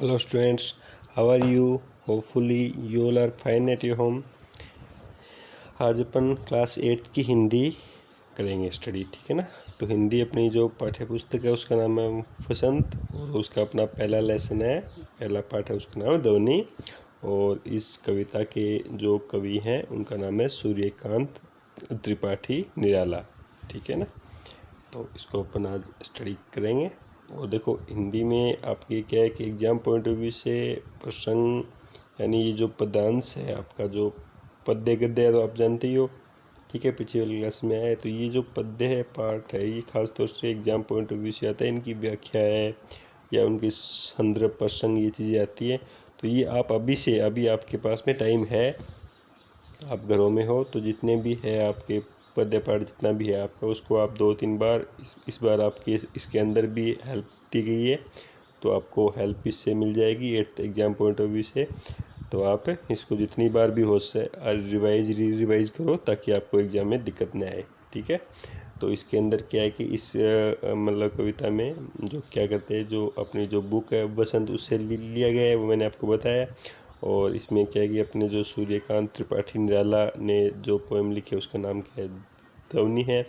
Hello students, how are you? Hopefully you all are fine at your home. आज अपन class 8 की हिंदी करेंगे study, ठीक है ना। तो हिंदी अपनी जो पाठ्य पुस्तक है उसका नाम है वसंत, और उसका अपना पहला लेसन है, पहला पाठ है, उसका नाम है ध्वनि। और इस कविता के जो कवि हैं उनका नाम है सूर्यकांत त्रिपाठी निराला, ठीक है ना। तो इसको अपन आज स्टडी करेंगे। और देखो हिंदी में आपके क्या है कि एग्ज़ाम पॉइंट ऑफ व्यू से प्रसंग यानी ये जो पदांश है आपका, जो पद्य गद्य है तो आप जानते ही हो, ठीक है, पिछले वाली क्लास में आया। तो ये जो पद्य है पार्ट है, ये खास तौर से एग्ज़ाम पॉइंट ऑफ व्यू से आता है, इनकी व्याख्या है या उनकी संदर्भ प्रसंग ये चीज़ें आती है। तो ये आप अभी आपके पास में टाइम है, आप घरों में हो तो जितने भी है आपके पद्य पाठ जितना भी है आपका, उसको आप 2-3 बार इस बार आपके इसके अंदर भी हेल्प दी गई है, तो आपको हेल्प इससे मिल जाएगी 8th exam point of view से। तो आप इसको जितनी बार भी हो सके रिवाइज करो, ताकि आपको एग्ज़ाम में दिक्कत न आए, ठीक है। तो इसके अंदर क्या है कि इस मतलब कविता में जो क्या करते हैं, जो अपनी जो बुक है वसंत उससे लिया गया है, वो मैंने आपको बताया। और इसमें क्या है कि अपने जो सूर्यकांत त्रिपाठी निराला ने जो पोएम लिखे उसका नाम क्या है, ध्वनि है।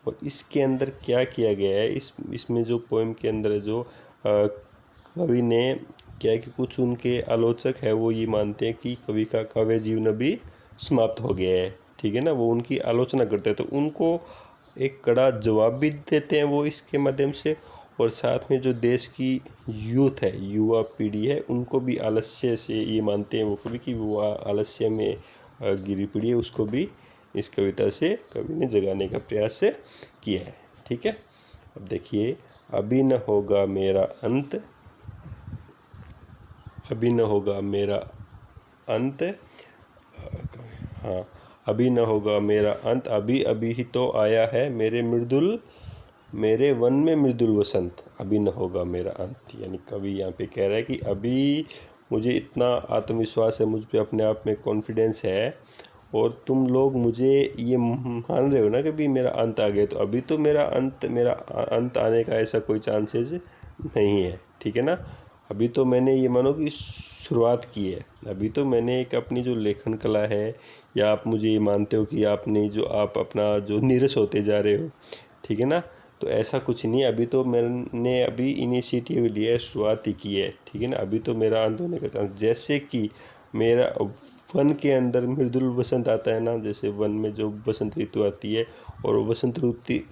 और इसके अंदर क्या किया गया है, इसमें जो पोएम के अंदर जो कवि ने क्या है कि कुछ उनके आलोचक है वो ये मानते हैं कि कवि का काव्य जीवन अभी समाप्त हो गया है, ठीक है ना। वो उनकी आलोचना करते हैं, तो उनको एक कड़ा जवाब भी देते हैं वो इसके माध्यम से। और साथ में जो देश की यूथ है, युवा पीढ़ी है, उनको भी आलस्य से ये मानते हैं वो कवि कि वो आलस्य में गिरी पड़ी है, उसको भी इस कविता से कवि ने जगाने का प्रयास किया है, ठीक है। अब देखिए, अभी न होगा मेरा अंत, अभी न होगा मेरा अंत, हाँ, अभी न होगा मेरा अंत, अभी अभी ही तो आया है मेरे वन में मृदुल वसंत, अभी न होगा मेरा अंत। यानी कवि यहाँ पे कह रहा है कि अभी मुझे इतना आत्मविश्वास है, मुझ पे अपने आप में कॉन्फिडेंस है, और तुम लोग मुझे ये मान रहे हो ना कि भी मेरा अंत आ गया, तो अभी तो मेरा अंत आने का ऐसा कोई चांसेस नहीं है, ठीक है ना। अभी तो मैंने ये मानो कि शुरुआत की है, अभी तो मैंने एक अपनी जो लेखन कला है, या आप मुझे ये मानते हो कि आपने जो आप अपना जो नीरस होते जा रहे हो, ठीक है ना। तो ऐसा कुछ नहीं, अभी तो मैंने अभी इनिशिएटिव लिया है, शुरुआत ही की है, ठीक है ना। अभी तो मेरा अंत होने का चांस, जैसे कि मेरा वन के अंदर मृदुल वसंत आता है ना, जैसे वन में जो बसंत ऋतु आती है, और वसंत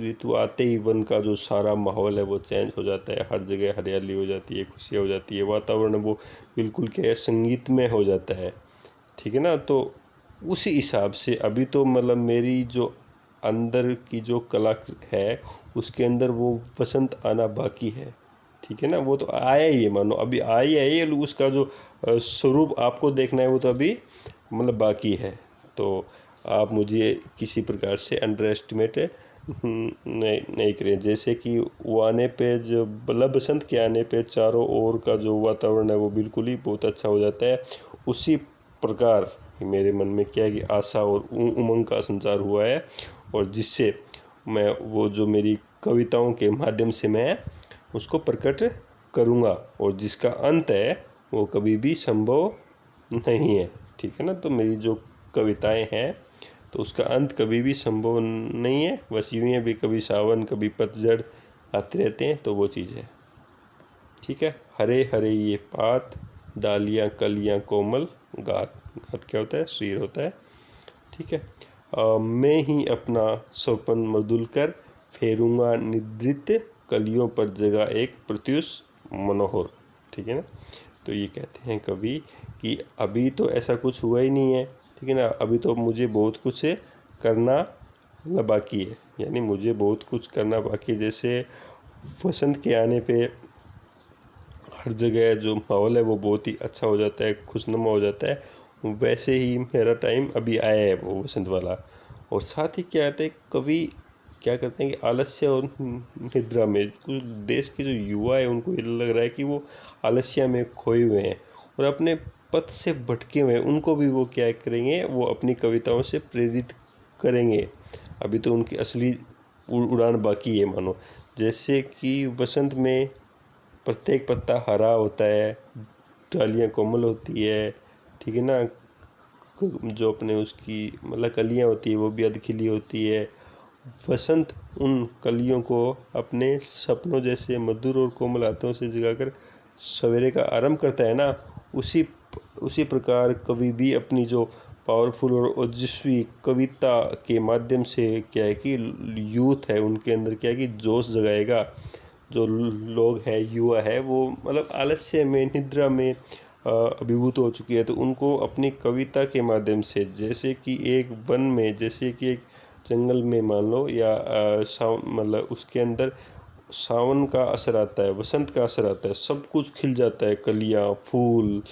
ऋतु आते ही वन का जो सारा माहौल है वो चेंज हो जाता है, हर जगह हरियाली हो जाती है, खुशियाँ हो जाती है, वातावरण वो बिल्कुल क्या संगीतमय हो जाता है, ठीक है ना। तो उसी हिसाब से अभी तो मतलब मेरी जो अंदर की जो कला है उसके अंदर वो वसंत आना बाकी है, ठीक है ना। वो तो आया ही है, मानो अभी आया ही है, उसका जो स्वरूप आपको देखना है वो तो अभी मतलब बाकी है। तो आप मुझे किसी प्रकार से अंडर एस्टिमेट नहीं करें। जैसे कि वो आने पे जो मतलब बसंत के आने पे चारों ओर का जो वातावरण है वो बिल्कुल ही बहुत अच्छा हो जाता है, उसी प्रकार मेरे मन में क्या है कि आशा और उमंग का संचार हुआ है, और जिससे मैं वो जो मेरी कविताओं के माध्यम से मैं उसको प्रकट करूँगा, और जिसका अंत है वो कभी भी संभव नहीं है, ठीक है ना। तो मेरी जो कविताएं हैं तो उसका अंत कभी भी संभव नहीं है, बस यूँ ही भी कभी सावन कभी पतझड़ आते रहते हैं, तो वो चीज़ है, ठीक है। हरे हरे ये पात, डालियाँ कलियाँ कोमल, गात, गात क्या होता है, शीर होता है, ठीक है। मैं ही अपना स्वपन मृदुल कर, फेरूंगा निद्रित कलियों पर जगह एक प्रत्युष मनोहर, ठीक है ना। तो ये कहते हैं कवि कि अभी तो ऐसा कुछ हुआ ही नहीं है, ठीक है ना। अभी तो मुझे बहुत कुछ करना बाकी है, यानी मुझे बहुत कुछ करना बाकी है। जैसे वसंत के आने पे हर जगह जो माहौल है वो बहुत ही अच्छा हो जाता है, खुशनुमा हो जाता है, वैसे ही मेरा टाइम अभी आया है वो वसंत वाला। और साथ ही क्या कहते हैं कवि क्या करते हैं कि आलस्य और निद्रा में कुछ देश के जो युवा है उनको ये लग रहा है कि वो आलस्य में खोए हुए हैं और अपने पथ से भटके हुए हैं, उनको भी वो क्या करेंगे, वो अपनी कविताओं से प्रेरित करेंगे। अभी तो उनकी असली उड़ान बाकी है मानो। जैसे कि वसंत में प्रत्येक पत्ता हरा होता है, डालियाँ कोमल होती है, ठीक है ना, जो अपने उसकी मतलब कलियाँ होती है वो भी अध खिली होती है। वसंत उन कलियों को अपने सपनों जैसे मधुर और कोमल हाथों से जगाकर सवेरे का आरंभ करता है ना, उसी प्रकार कवि भी अपनी जो पावरफुल और ओजस्वी कविता के माध्यम से क्या है कि यूथ है उनके अंदर क्या है कि जोश जगाएगा। जो लोग है, युवा है, वो मतलब आलस्य में, निद्रा में अभिभूत हो चुकी है, तो उनको अपनी कविता के माध्यम से, जैसे कि एक वन में, जैसे कि एक जंगल में मान लो, या सावन मतलब उसके अंदर सावन का असर आता है, वसंत का असर आता है, सब कुछ खिल जाता है, कलियाँ, फूल,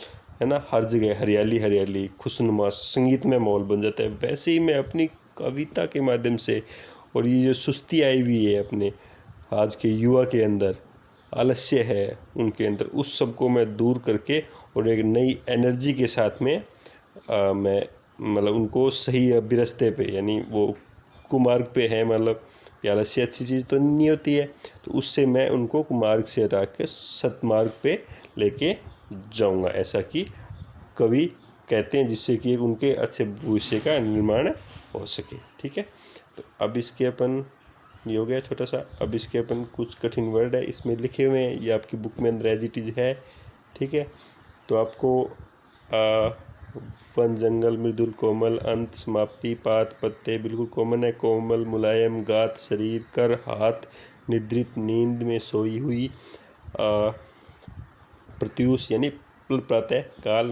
है ना, हर जगह हरियाली हरियाली, खुशनुमा संगीतमय माहौल बन जाता है। वैसे ही मैं अपनी कविता के माध्यम से, और ये जो सुस्ती आई हुई है अपने आज के युवा के अंदर, आलस्य है उनके अंदर, उस सब को मैं दूर करके और एक नई एनर्जी के साथ में मैं मतलब उनको सही अभिरस्ते पे, यानी वो कुमार्ग पे है, मतलब ये आलस्य अच्छी चीज़ तो नहीं होती है, तो उससे मैं उनको कुमार्ग से हटा के सतमार्ग पे लेके जाऊंगा, ऐसा कि कवि कहते हैं, जिससे कि उनके अच्छे भविष्य का निर्माण हो सके। ठीक है, तो अब इसके अपन ये हो गया छोटा सा। अब इसके अपन कुछ कठिन वर्ड है इसमें लिखे हुए हैं, ये आपकी बुक में अंदर एज इट इज है। ठीक है, तो आपको वन, जंगल, मृदुल, कोमल, अंत, समाप्ति, पात, पत्ते, बिल्कुल कॉमन है, कोमल, मुलायम, गात, शरीर, कर, हाथ, निद्रित, नींद में सोई हुई, प्रत्यूष यानी प्रातः काल,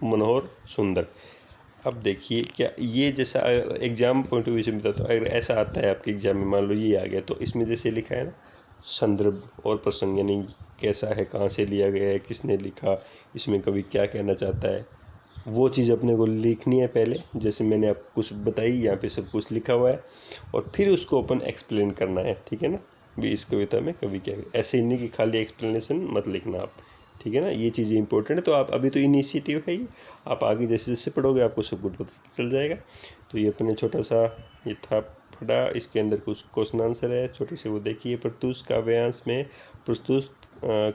मनोहर, सुंदर। अब देखिए, क्या ये जैसा एग्जाम पॉइंट ऑफ व्यू से बताता हूँ, अगर ऐसा आता है आपके एग्जाम में, मान लो ये आ गया, तो इसमें जैसे लिखा है ना संदर्भ और प्रसंग, यानी कैसा है, कहाँ से लिया गया है, किसने लिखा, इसमें कवि क्या कहना चाहता है, वो चीज़ अपने को लिखनी है पहले, जैसे मैंने आपको कुछ बताई, यहाँ पे सब कुछ लिखा हुआ है, और फिर उसको अपन एक्सप्लेन करना है। ठीक है ना, भी इस कविता में कवि क्या, ऐसे ही नहीं कि खाली एक्सप्लेनेशन मत लिखना आप। ठीक है ना, ये चीज़ें इंपॉर्टेंट है। तो आप अभी तो इनिशिएटिव है ही, आप आगे जैसे जैसे पढ़ोगे आपको सब कुछ पता चल जाएगा। तो ये अपने छोटा सा ये था पढ़ा, इसके अंदर कुछ क्वेश्चन आंसर है छोटे से, वो देखिए। प्रस्तुत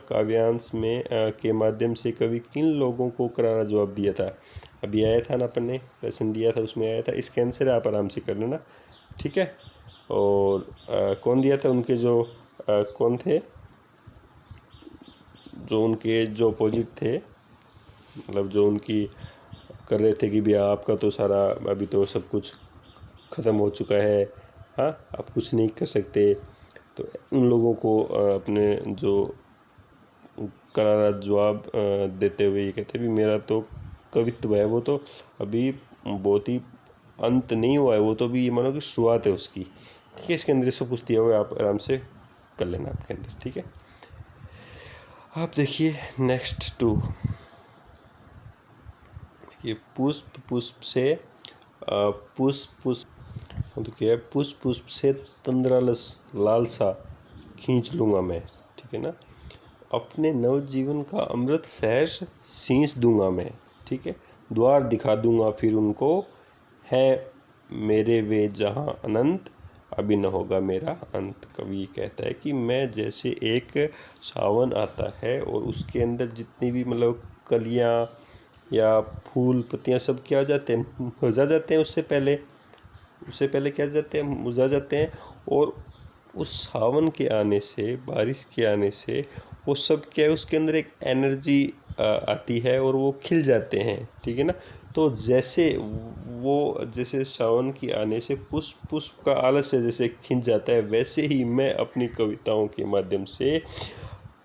काव्यांश में के माध्यम से कवि किन लोगों को करारा जवाब दिया था। अभी आया था ना, अपन ने लेसन दिया था, उसमें आया था। इसके आंसर आप आराम से कर लेना। ठीक है, और कौन दिया था, उनके जो कौन थे, जो उनके जो अपोजिट थे, मतलब जो उनकी कर रहे थे कि भैया आपका तो सारा अभी तो सब कुछ ख़त्म हो चुका है, हाँ आप कुछ नहीं कर सकते। तो उन लोगों को अपने जो करारा जवाब देते हुए ये कहते हैं भी मेरा तो कवित्व है, वो तो अभी बहुत ही अंत नहीं हुआ है, वो तो भी ये मानो कि शुरुआत है उसकी। ठीक है, इसके अंदर सब कुछ दिया हुआ है, आप आराम से कर लेना आपके अंदर। ठीक है, आप देखिए नेक्स्ट 2, ये पुष्प पुष्प से तो क्या है, पुष्प पुष्प से तंद्रालस लालसा खींच लूँगा मैं। ठीक है ना, अपने नवजीवन का अमृत सहर्ष सींच दूंगा मैं। ठीक है, द्वार दिखा दूंगा फिर उनको, है मेरे वे जहाँ अनंत, अभी न होगा मेरा अंत। कवि कहता है कि मैं जैसे एक सावन आता है और उसके अंदर जितनी भी मतलब कलियाँ या फूल पत्तियाँ सब क्या हो जाते हैं, मुरझा जाते हैं, उससे पहले क्या हो जाते हैं, मुरझा जाते हैं। और उस सावन के आने से, बारिश के आने से वो सब क्या है, उसके अंदर एक एनर्जी आती है और वो खिल जाते हैं। ठीक है ना, तो जैसे सावन की आने से पुष्प का आलस्य जैसे खिंच जाता है, वैसे ही मैं अपनी कविताओं के माध्यम से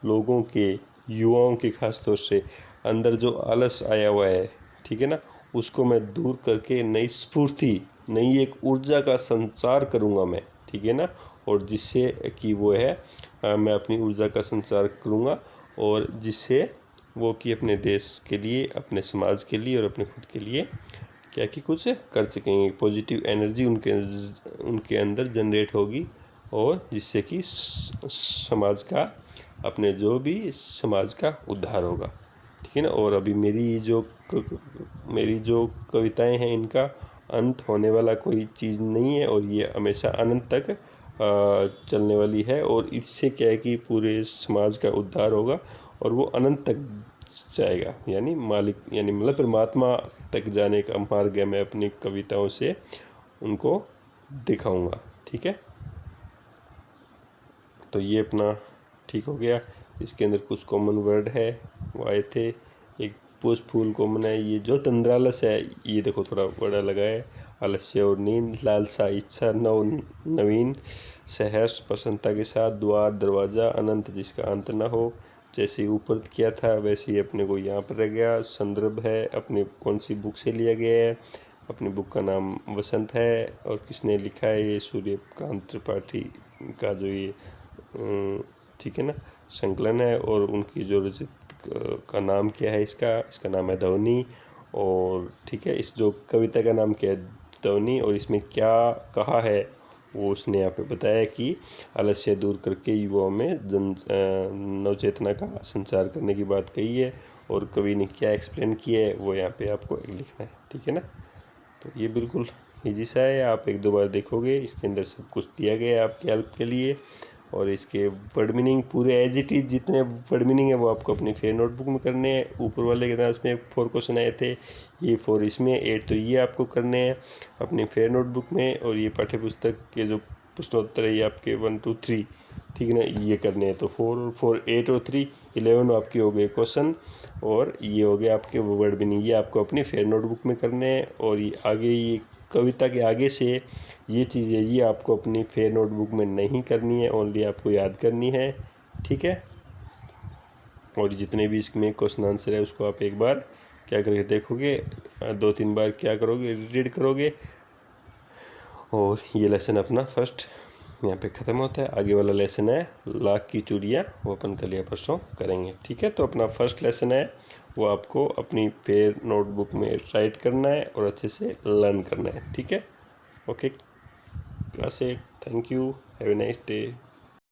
लोगों के, युवाओं के खास तौर से अंदर जो आलस आया हुआ है, ठीक है ना, उसको मैं दूर करके नई स्फूर्ति, नई एक ऊर्जा का संचार करूँगा मैं। ठीक है ना, और जिससे कि वो है मैं अपनी ऊर्जा का संचार करूँगा, और जिससे वो कि अपने देश के लिए, अपने समाज के लिए और अपने खुद के लिए क्या कि कुछ कर सकेंगे। पॉजिटिव एनर्जी उनके अंदर जनरेट होगी, और जिससे कि समाज का, अपने जो भी समाज का उद्धार होगा। ठीक है ना, और अभी मेरी जो कविताएं हैं, इनका अंत होने वाला कोई चीज़ नहीं है, और ये हमेशा अनंत तक चलने वाली है। और इससे क्या है कि पूरे समाज का उद्धार होगा, और वो अनंत तक जाएगा, यानी मालिक यानी मतलब परमात्मा तक जाने का मार्ग है, मैं अपनी कविताओं से उनको दिखाऊंगा। ठीक है, तो ये अपना ठीक हो गया। इसके अंदर कुछ कॉमन वर्ड है वो आए थे। एक पुष्पफूल कॉमन है, ये जो तंद्रालस है, ये देखो थोड़ा बड़ा लगा है। आलस्य और नींद, लालसा, इच्छा, नवीन, सहर्ष, प्रसन्नता के साथ, द्वार, दरवाज़ा, अनंत जिसका अंत न हो। जैसे ऊपर किया था वैसे ही अपने को यहाँ पर रह गया। संदर्भ है अपने कौन सी बुक से लिया गया है, अपनी बुक का नाम वसंत है और किसने लिखा है, ये सूर्यकांत त्रिपाठी का जो ये ठीक है ना संकलन है। और उनकी जो रचित का नाम क्या है, इसका नाम है ध्वनि। और ठीक है, इस जो कविता का नाम क्या है, ध्वनि। और इसमें क्या कहा है वो उसने यहाँ पे बताया कि आलस्य दूर करके युवाओं में नवचेतना का संचार करने की बात कही है। और कवि ने क्या एक्सप्लेन किया है वो यहाँ पे आपको लिखना है। ठीक है ना, तो ये बिल्कुल ईजी सा है, आप एक दो बार देखोगे, इसके अंदर सब कुछ दिया गया है आपकी हेल्प के लिए। और इसके वर्ड मीनिंग पूरे एज इट इज़ जितने वर्ड मीनिंग है वो आपको अपनी फेयर नोटबुक में करने हैं। ऊपर वाले के अंदर इसमें 4 क्वेश्चन आए थे, ये 4 इसमें 8 तो ये आपको करने हैं अपनी फेयर नोटबुक में। और ये पाठ्य पुस्तक के जो प्रश्नोत्तर है ये आपके 1 2 3 ठीक है ना, ये करने हैं। तो 4 8 और 3 11 आपके हो गए क्वेश्चन। और ये हो गया आपके वर्ड मीनिंग, ये आपको अपनी फेयर नोटबुक में करने हैं। और ये आगे ये कविता के आगे से ये चीज़ें ये आपको अपनी फेयर नोटबुक में नहीं करनी है, ओनली आपको याद करनी है। ठीक है, और जितने भी इसमें क्वेश्चन आंसर है उसको आप एक बार क्या करके देखोगे, 2-3 बार क्या करोगे, रीड करोगे। और ये लेसन अपना फर्स्ट यहाँ पे ख़त्म होता है। आगे वाला लेसन है लाख की चूड़ियाँ, वो अपन कल या परसों करेंगे। ठीक है, तो अपना फर्स्ट लेसन है वो आपको अपनी फेयर नोटबुक में राइट करना है और अच्छे से लर्न करना है। ठीक है, okay class 8, thank you, have a nice day.